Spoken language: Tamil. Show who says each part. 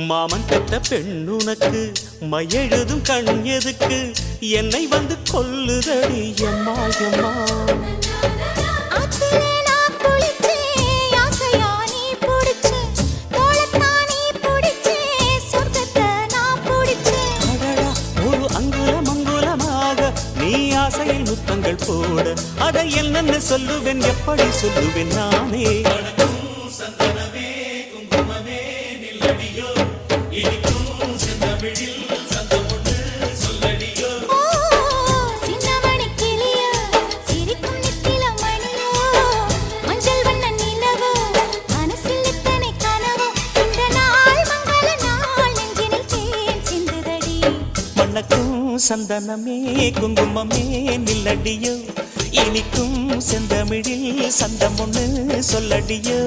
Speaker 1: மாமன் பெற்ற பெண்ணுனக்கு மையெழுதும் கண் எதுக்கு என்னை வந்து கொல்லுதடி எம்மா எம்மா ஆசையில் முத்தங்கள் போட அதை என்னென்ன சொல்லுவேன் எப்படி சொல்லுவேன் நானே சந்தனமே குங்குமமே நில்லடியோ இனிக்கும் செந்தமிழில் சந்தம் ஒன்று சொல்லடியோ சின்னமணி கிளியோ சிரிக்கும் நித்தில மணியோ மஞ்சள் வண்ண நிலவோ மனசில் இத்தனை கனவோ இந்த நாள் மங்கள நாள் நெஞ்சினில் தேன் சிந்துதடி மணக்கும் சந்தனமே குங்குமமே நில்லடியோ இனிக்கும் செந்தமிழில் சந்தம் ஒன்று சொல்லடியோ